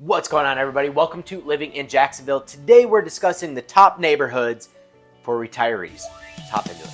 What's going on, everybody? Welcome to Living in Jacksonville. Today we're discussing the top neighborhoods for retirees. Let's hop into it.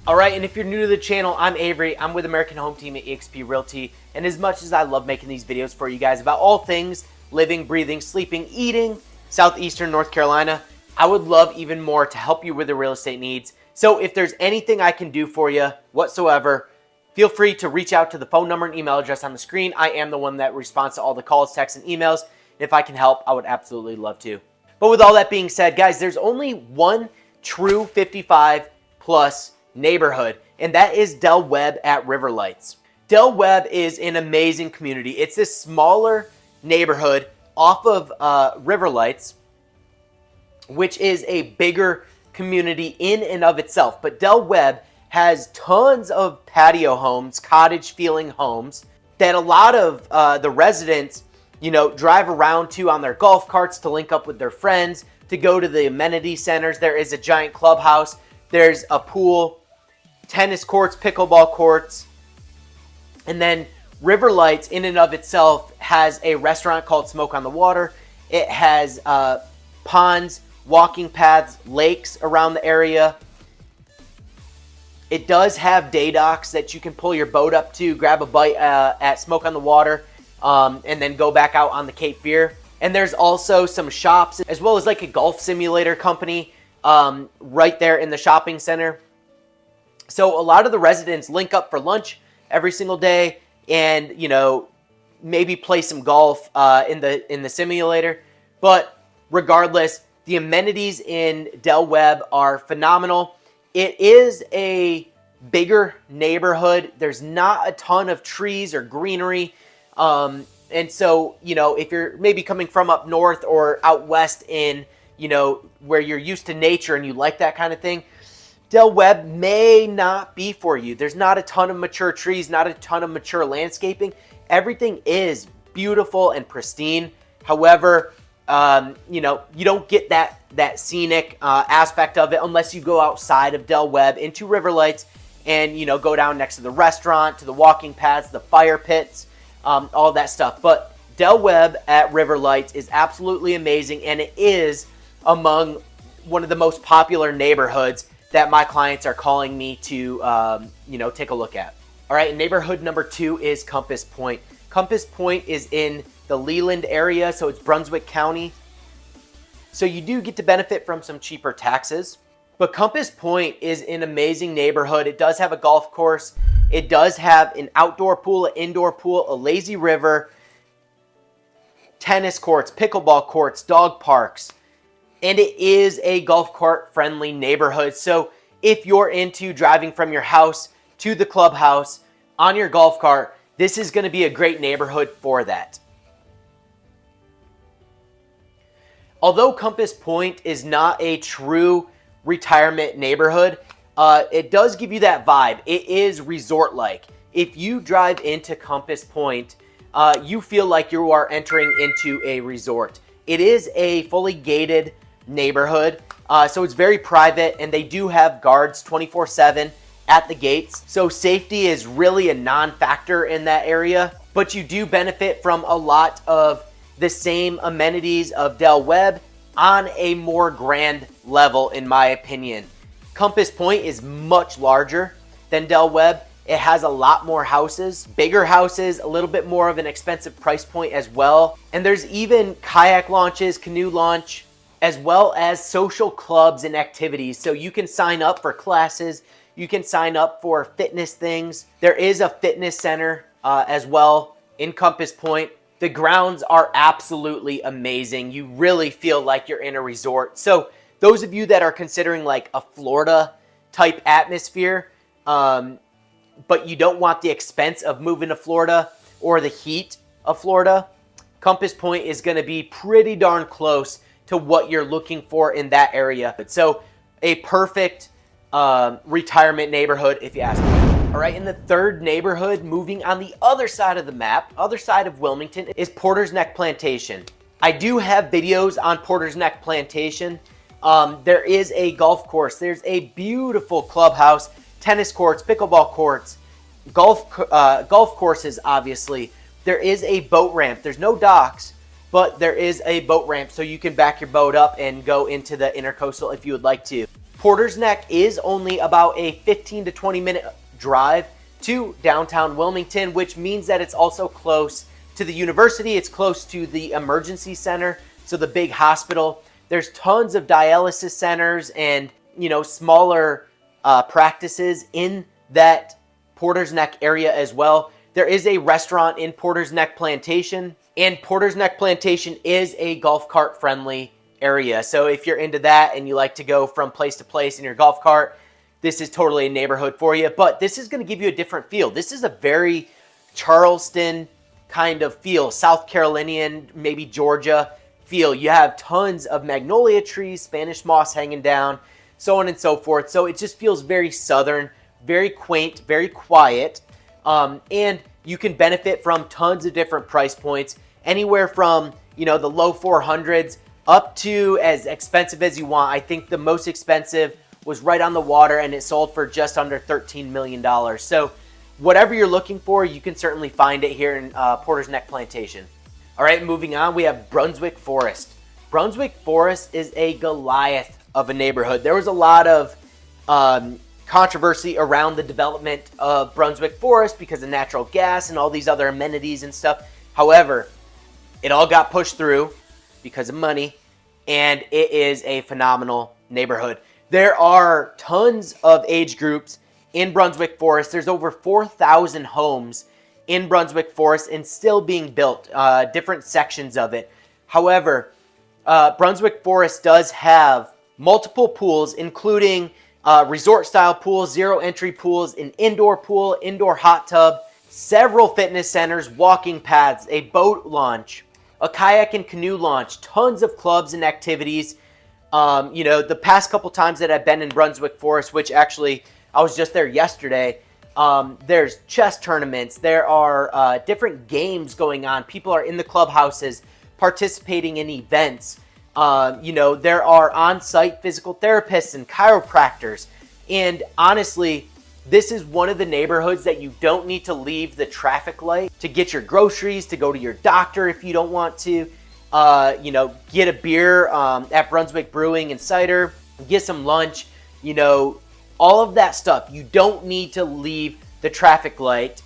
All right, and if you're new to the channel, I'm Avery. I'm with American Home Team at eXp Realty, and as much as I love making these videos for you guys about all things living, breathing, sleeping, eating, Southeastern North Carolina, I would love even more to help you with your real estate needs. So if there's anything I can do for you whatsoever, feel free to reach out to the phone number and email address on the screen. I am the one that responds to all the calls, texts, and emails. And if I can help, I would absolutely love to. But with all that being said, guys, there's only one true 55 plus neighborhood, and that is Del Webb at River Lights. Del Webb is an amazing community. It's this smaller neighborhood off of River Lights, which is a bigger community in and of itself. But Del Webb has tons of patio homes, cottage feeling homes that a lot of the residents, drive around to on their golf carts to link up with their friends, to go to the amenity centers. There is a giant clubhouse. There's a pool, tennis courts, pickleball courts, and then River Lights in and of itself has a restaurant called Smoke on the Water. It has ponds, walking paths, lakes around the area. It does have day docks that you can pull your boat up to, grab a bite at Smoke on the Water, and then go back out on the Cape Fear. And there's also some shops, as well as like a golf simulator company right there in the shopping center. So a lot of the residents link up for lunch every single day and, maybe play some golf in the simulator. But regardless, the amenities in Del Webb are phenomenal. It is a bigger neighborhood. There's not a ton of trees or greenery. And so, if you're maybe coming from up north or out west in, where you're used to nature and you like that kind of thing, Del Webb may not be for you. There's not a ton of mature trees, not a ton of mature landscaping. Everything is beautiful and pristine. However, you don't get that scenic aspect of it unless you go outside of Del Webb into River Lights and, go down next to the restaurant, to the walking paths, the fire pits, all that stuff. But Del Webb at River Lights is absolutely amazing, and it is among one of the most popular neighborhoods that my clients are calling me to, take a look at. All right, neighborhood number 2 is Compass Point. Compass Point is in the Leland area, so it's Brunswick County. So you do get to benefit from some cheaper taxes. But Compass Point is an amazing neighborhood. It does have a golf course. It does have an outdoor pool, an indoor pool, a lazy river, tennis courts, pickleball courts, dog parks. And it is a golf cart friendly neighborhood. So if you're into driving from your house to the clubhouse on your golf cart, this is going to be a great neighborhood for that. Although Compass Point is not a true retirement neighborhood, it does give you that vibe. It is resort-like. If you drive into Compass Point, you feel like you are entering into a resort. It is a fully gated neighborhood, so it's very private, and they do have guards 24/7 at the gates. So safety is really a non-factor in that area, but you do benefit from a lot of the same amenities of Del Webb on a more grand level, in my opinion. Compass Point is much larger than Del Webb. It has a lot more houses, bigger houses, a little bit more of an expensive price point as well. And there's even kayak launches, canoe launch, as well as social clubs and activities. So you can sign up for classes. You can sign up for fitness things. There is a fitness center as well in Compass Point. The grounds are absolutely amazing. You really feel like you're in a resort. So those of you that are considering like a Florida type atmosphere, but you don't want the expense of moving to Florida or the heat of Florida, Compass Point is going to be pretty darn close to what you're looking for in that area. So a perfect retirement neighborhood, if you ask me. All right, in the third neighborhood, moving on the other side of the map, other side of Wilmington, is Porters Neck Plantation. I do have videos on Porters Neck Plantation. There is a golf course. There's a beautiful clubhouse, tennis courts, pickleball courts, golf courses, obviously. There is a boat ramp. There's no docks, but there is a boat ramp, so you can back your boat up and go into the intercoastal if you would like to. Porters Neck is only about a 15 to 20 minute drive to downtown Wilmington, which means that it's also close to the university. It's close to the emergency center, so the big hospital. There's tons of dialysis centers and, smaller practices in that Porters Neck area as well. There is a restaurant in Porters Neck Plantation, and Porters Neck Plantation is a golf cart friendly area. So if you're into that and you like to go from place to place in your golf cart, this is totally a neighborhood for you. But this is going to give you a different feel. This is a very Charleston kind of feel, South Carolinian, maybe Georgia feel. You have tons of magnolia trees, Spanish moss hanging down, so on and so forth. So it just feels very southern, very quaint, very quiet. And you can benefit from tons of different price points, anywhere from, the low 400s up to as expensive as you want. I think the most expensive was right on the water, and it sold for just under $13 million. So whatever you're looking for, you can certainly find it here in Porters Neck Plantation. All right, moving on, we have Brunswick Forest. Brunswick Forest is a Goliath of a neighborhood. There was a lot of controversy around the development of Brunswick Forest because of natural gas and all these other amenities and stuff. However, it all got pushed through because of money, and it is a phenomenal neighborhood. There are tons of age groups in Brunswick Forest. There's over 4,000 homes in Brunswick Forest and still being built, different sections of it. However, Brunswick Forest does have multiple pools, including resort-style pools, zero-entry pools, an indoor pool, indoor hot tub, several fitness centers, walking paths, a boat launch, a kayak and canoe launch, tons of clubs and activities. The past couple times that I've been in Brunswick Forest, which actually I was just there yesterday, there's chess tournaments. There are different games going on. People are in the clubhouses participating in events. There are on-site physical therapists and chiropractors. And honestly, this is one of the neighborhoods that you don't need to leave the traffic light to get your groceries, to go to your doctor if you don't want to. Get a beer at Brunswick Brewing and Cider, get some lunch, all of that stuff. You don't need to leave the traffic light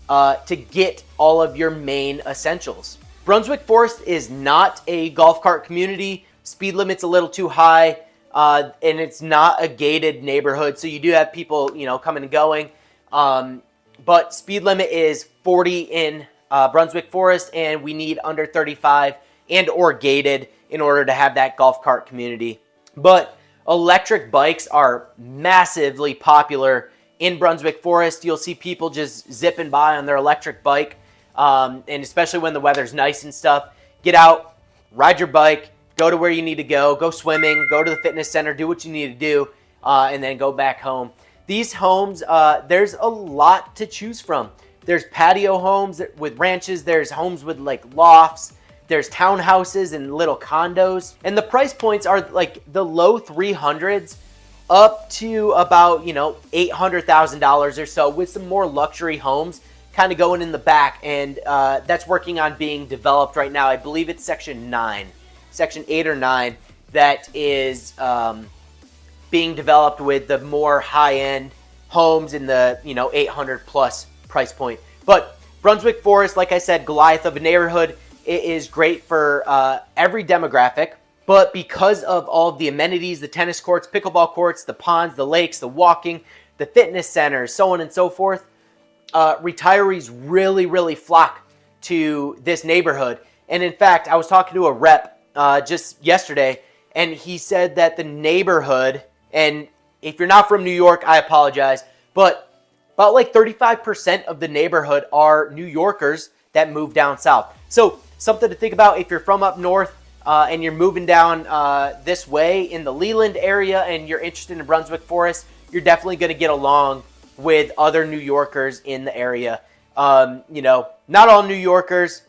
to get all of your main essentials. Brunswick Forest is not a golf cart community. Speed limit's a little too high, and it's not a gated neighborhood, so you do have people, coming and going. But speed limit is 40 in Brunswick Forest, and we need under 35 and or gated in order to have that golf cart community. But electric bikes are massively popular in Brunswick Forest. You'll see people just zipping by on their electric bike, and especially when the weather's nice and stuff. Get out, ride your bike, go to where you need to go swimming, go to the fitness center, do what you need to do, and then go back home. These homes, there's a lot to choose from. There's patio homes with ranches, there's homes with lofts, there's townhouses and little condos. And the price points are the low 300s up to about, $800,000 or so, with some more luxury homes kind of going in the back. And that's working on being developed right now. I believe it's Section 8 or 9 that is being developed with the more high-end homes in the 800 plus price point. But Brunswick Forest, like I said, Goliath of a neighborhood. It is great for every demographic, but because of all of the amenities, the tennis courts, pickleball courts, the ponds, the lakes, the walking, the fitness centers, so on and so forth, retirees really, really flock to this neighborhood. And in fact, I was talking to a rep just yesterday, and he said that the neighborhood, and if you're not from New York, I apologize, but about 35% of the neighborhood are New Yorkers that move down south. So something to think about if you're from up north and you're moving down this way in the Leland area and you're interested in Brunswick Forest, you're definitely going to get along with other New Yorkers in the area. Not all New Yorkers,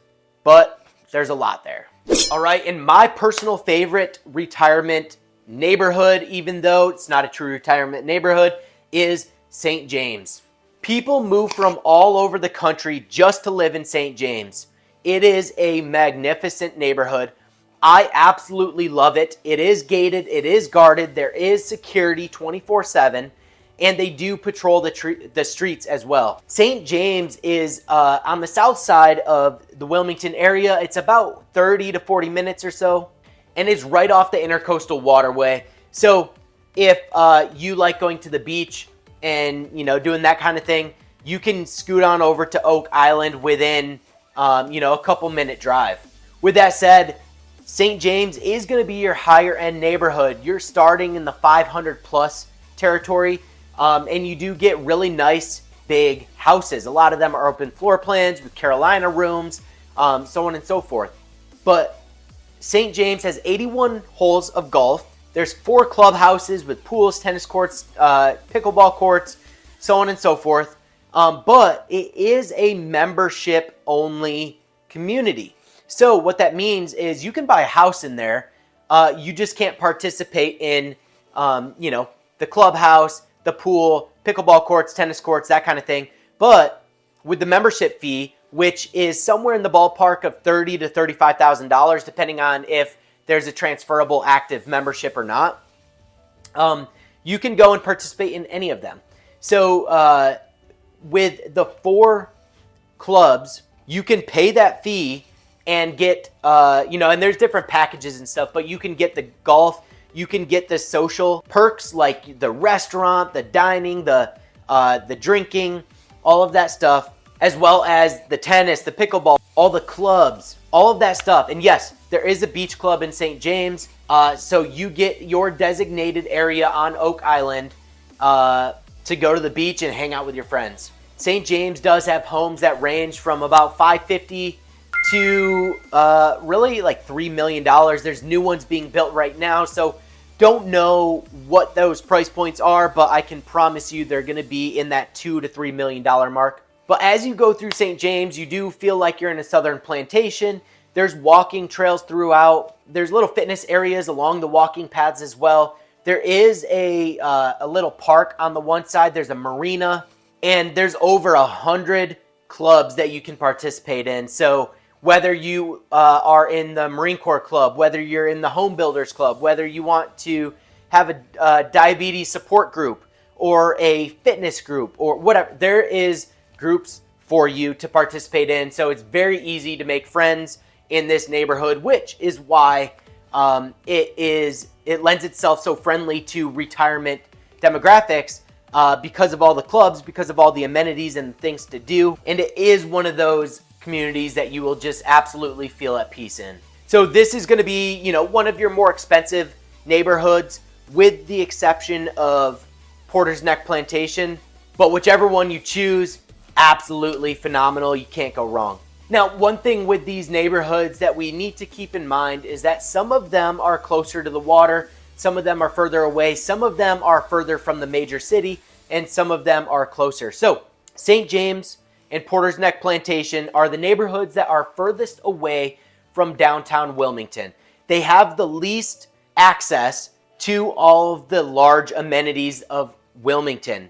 but there's a lot there. All right, and my personal favorite retirement neighborhood, even though it's not a true retirement neighborhood, is St. James. People move from all over the country just to live in St. James. It is a magnificent neighborhood. I absolutely love it. It is gated, it is guarded, there is security 24/7, and they do patrol the streets as well. St. James is on the south side of the Wilmington area. It's about 30 to 40 minutes or so, and it's right off the Intercoastal Waterway. So if you like going to the beach and doing that kind of thing, you can scoot on over to Oak Island within a couple minute drive. With that said, St. James is going to be your higher end neighborhood. You're starting in the 500 plus territory, and you do get really nice big houses. A lot of them are open floor plans with Carolina rooms, so on and so forth. But St. James has 81 holes of golf. There's 4 clubhouses with pools, tennis courts, pickleball courts, so on and so forth. But it is a membership only community. So what that means is you can buy a house in there. You just can't participate in, the clubhouse, the pool, pickleball courts, tennis courts, that kind of thing. But with the membership fee, which is somewhere in the ballpark of $30,000 to $35,000, depending on if there's a transferable active membership or not, you can go and participate in any of them. So with the 4 clubs, you can pay that fee and get, and there's different packages and stuff, but you can get the golf, you can get the social perks like the restaurant, the dining, the drinking, all of that stuff, as well as the tennis, the pickleball, all the clubs, all of that stuff. And yes, there is a beach club in St. James, so you get your designated area on Oak Island to go to the beach and hang out with your friends. St. James does have homes that range from about $550,000 to really like $3 million. There's new ones being built right now, so don't know what those price points are, but I can promise you they're going to be in that $2 to $3 million mark. But as you go through St. James, you do feel like you're in a southern plantation. There's walking trails throughout. There's little fitness areas along the walking paths as well. There is a little park on the one side. There's a marina, and there's over 100 clubs that you can participate in. So whether you are in the Marine Corps Club, whether you're in the Home Builders Club, whether you want to have a diabetes support group or a fitness group or whatever, there is groups for you to participate in. So it's very easy to make friends in this neighborhood, which is why it lends itself so friendly to retirement demographics because of all the clubs, because of all the amenities and things to do. And it is one of those communities that you will just absolutely feel at peace in. So this is going to be, one of your more expensive neighborhoods, with the exception of Porters Neck Plantation. But whichever one you choose, absolutely phenomenal. You can't go wrong. Now, one thing with these neighborhoods that we need to keep in mind is that some of them are closer to the water, some of them are further away, some of them are further from the major city, and some of them are closer. So St. James and Porters Neck Plantation are the neighborhoods that are furthest away from downtown Wilmington. They have the least access to all of the large amenities of Wilmington.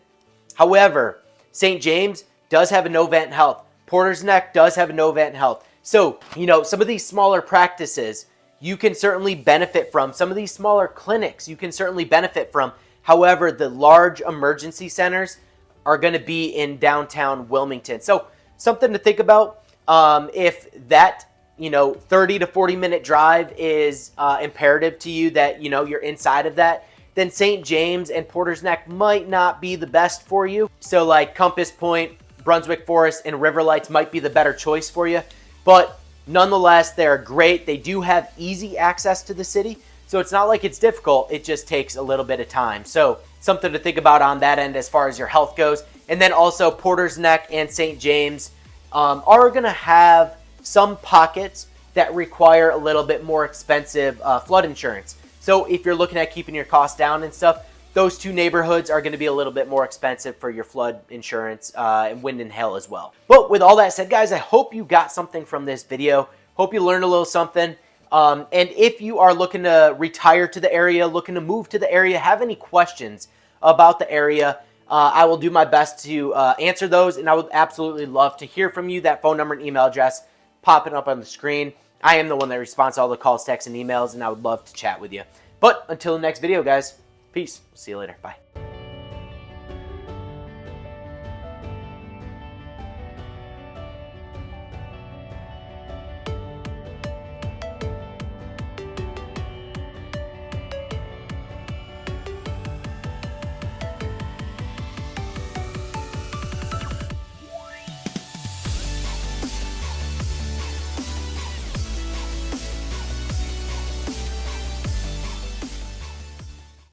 However, St. James does have a Novant Health. Porters Neck does have a Novant Health. So, some of these smaller practices you can certainly benefit from. Some of these smaller clinics you can certainly benefit from. However, the large emergency centers are going to be in downtown Wilmington. So something to think about. If that 30 to 40 minute drive is imperative to you, that you're inside of that, then St. James and Porters Neck might not be the best for you. So like Compass Point, Brunswick Forest, and River Lights might be the better choice for you. But nonetheless, they're great. They do have easy access to the city, so it's not like it's difficult. It just takes a little bit of time. So something to think about on that end as far as your health goes. And then also Porters Neck and St. James are going to have some pockets that require a little bit more expensive flood insurance. So if you're looking at keeping your costs down and stuff, those two neighborhoods are going to be a little bit more expensive for your flood insurance and wind and hail as well. But with all that said, guys, I hope you got something from this video. Hope you learned a little something. And if you are looking to retire to the area, looking to move to the area, have any questions about the area, I will do my best to answer those, and I would absolutely love to hear from you. That phone number and email address popping up on the screen. I am the one that responds to all the calls, texts, and emails, and I would love to chat with you. But until the next video, guys, peace. See you later. Bye.